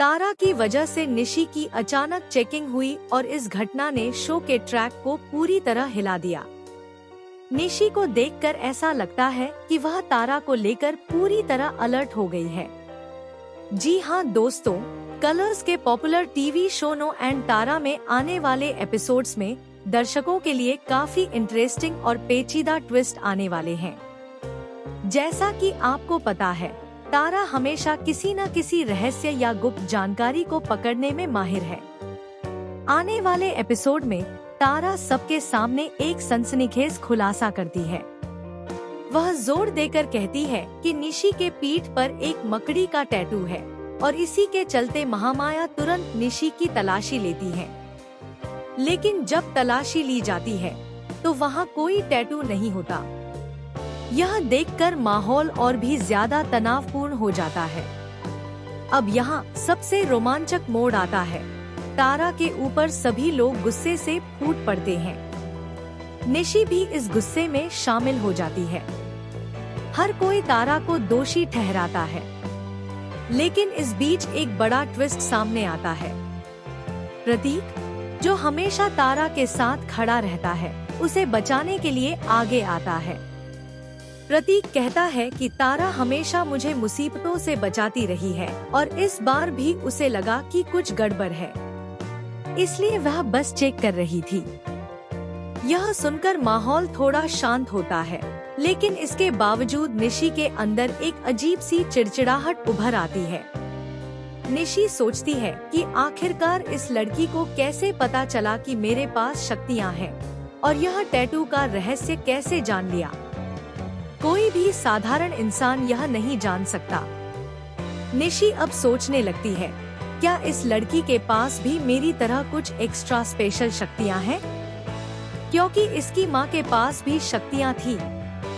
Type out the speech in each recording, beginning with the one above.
तारा की वजह से निशी की अचानक चेकिंग हुई और इस घटना ने शो के ट्रैक को पूरी तरह हिला दिया। निशी को देखकर ऐसा लगता है कि वह तारा को लेकर पूरी तरह अलर्ट हो गई है। जी हाँ दोस्तों, कलर्स के popular TV show no end Tara में आने वाले एपिसोड्स में दर्शकों के लिए काफी इंटरेस्टिंग और पेचीदा ट्विस्ट आने वाले हैं। जैसा कि आपको पता है, तारा हमेशा किसी न किसी रहस्य या गुप्त जानकारी को पकड़ने में माहिर है। आने वाले एपिसोड में तारा सबके सामने एक सनसनीखेज खुलासा करती है। वह जोर देकर कहती है कि निशी के पीठ पर एक मकड़ी का टैटू है और इसी के चलते महामाया तुरंत निशी की तलाशी लेती है। लेकिन जब तलाशी ली जाती है तो वहाँ कोई टैटू नहीं होता। यह देखकर माहौल और भी ज्यादा तनावपूर्ण हो जाता है। अब यहाँ सबसे रोमांचक मोड़ आता है। तारा के ऊपर सभी लोग गुस्से से फूट पड़ते हैं। निशी भी इस गुस्से में शामिल हो जाती है। हर कोई तारा को दोषी ठहराता है। लेकिन इस बीच एक बड़ा ट्विस्ट सामने आता है। प्रतीक, जो हमेशा तारा के साथ खड़ा रहता है, उसे बचाने के लिए आगे आता है। प्रतीक कहता है कि तारा हमेशा मुझे मुसीबतों से बचाती रही है और इस बार भी उसे लगा कि कुछ गड़बड़ है, इसलिए वह बस चेक कर रही थी। यह सुनकर माहौल थोड़ा शांत होता है, लेकिन इसके बावजूद निशी के अंदर एक अजीब सी चिड़चिड़ाहट उभर आती है। निशी सोचती है कि आखिरकार इस लड़की को कैसे पता चला कि मेरे पास शक्तियाँ हैं और यह टैटू का रहस्य कैसे जान लिया। कोई भी साधारण इंसान यह नहीं जान सकता। निशी अब सोचने लगती है, क्या इस लड़की के पास भी मेरी तरह कुछ एक्स्ट्रा स्पेशल शक्तियाँ हैं? क्योंकि इसकी माँ के पास भी शक्तियाँ थी,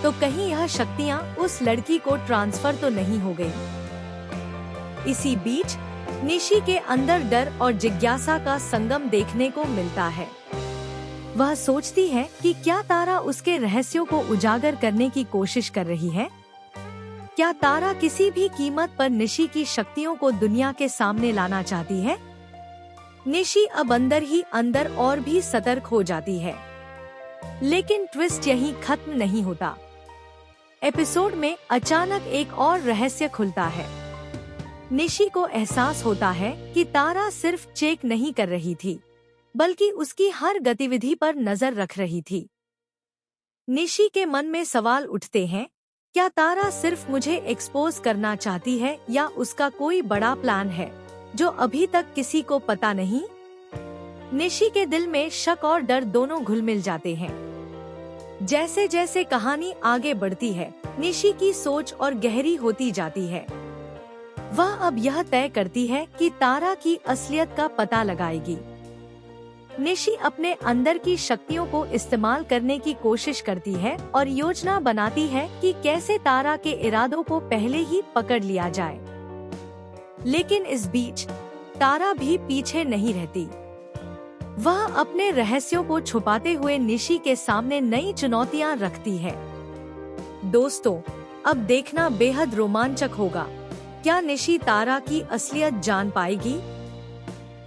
तो कहीं यह शक्तियाँ उस लड़की को ट्रांसफर तो नहीं हो गई। इसी बीच निशी के अंदर डर और जिज्ञासा का संगम देखने को मिलता है। वह सोचती है कि क्या तारा उसके रहस्यों को उजागर करने की कोशिश कर रही है? क्या तारा किसी भी कीमत पर निशी की शक्तियों को दुनिया के सामने लाना चाहती है? निशी अब अंदर ही अंदर और भी सतर्क हो जाती है। लेकिन ट्विस्ट यहीं खत्म नहीं होता। एपिसोड में अचानक एक और रहस्य खुलता है। निशी को एहसास होता है कि तारा सिर्फ चेक नहीं कर रही थी, बल्कि उसकी हर गतिविधि पर नजर रख रही थी। निशी के मन में सवाल उठते हैं, क्या तारा सिर्फ मुझे एक्सपोज करना चाहती है या उसका कोई बड़ा प्लान है जो अभी तक किसी को पता नहीं? निशी के दिल में शक और डर दोनों घुल मिल जाते हैं। जैसे जैसे कहानी आगे बढ़ती है, निशी की सोच और गहरी होती जाती है। वह अब यह तय करती है कि तारा की असलियत का पता लगाएगी। निशी अपने अंदर की शक्तियों को इस्तेमाल करने की कोशिश करती है और योजना बनाती है कि कैसे तारा के इरादों को पहले ही पकड़ लिया जाए। लेकिन इस बीच तारा भी पीछे नहीं रहती। वह अपने रहस्यों को छुपाते हुए निशी के सामने नई चुनौतियां रखती है। दोस्तों, अब देखना बेहद रोमांचक होगा। क्या निशी तारा की असलियत जान पाएगी?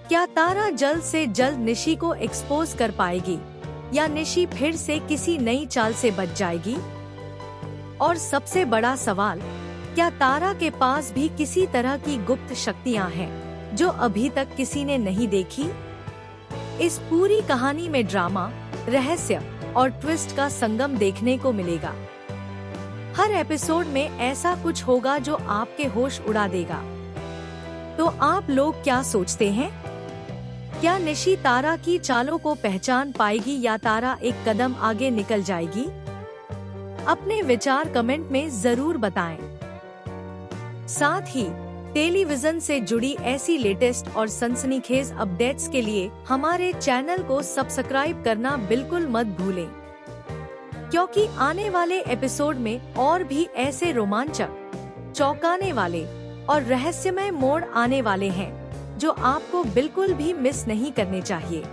क्या तारा जल्द से जल्द निशी को एक्सपोज कर पाएगी या निशी फिर से किसी नई चाल से बच जाएगी? और सबसे बड़ा सवाल, क्या तारा के पास भी किसी तरह की गुप्त शक्तियां हैं जो अभी तक किसी ने नहीं देखी? इस पूरी कहानी में ड्रामा, रहस्य और ट्विस्ट का संगम देखने को मिलेगा। हर एपिसोड में ऐसा कुछ होगा जो आपके होश उड़ा देगा। तो आप लोग क्या सोचते हैं? क्या निशी तारा की चालों को पहचान पाएगी या तारा एक कदम आगे निकल जाएगी? अपने विचार कमेंट में जरूर बताएं। साथ ही टेलीविजन से जुड़ी ऐसी लेटेस्ट और सनसनीखेज अपडेट्स के लिए हमारे चैनल को सब्सक्राइब करना बिल्कुल मत भूलें, क्योंकि आने वाले एपिसोड में और भी ऐसे रोमांचक, चौंकाने वाले और रहस्यमय मोड़ आने वाले हैं जो आपको बिल्कुल भी मिस नहीं करने चाहिए।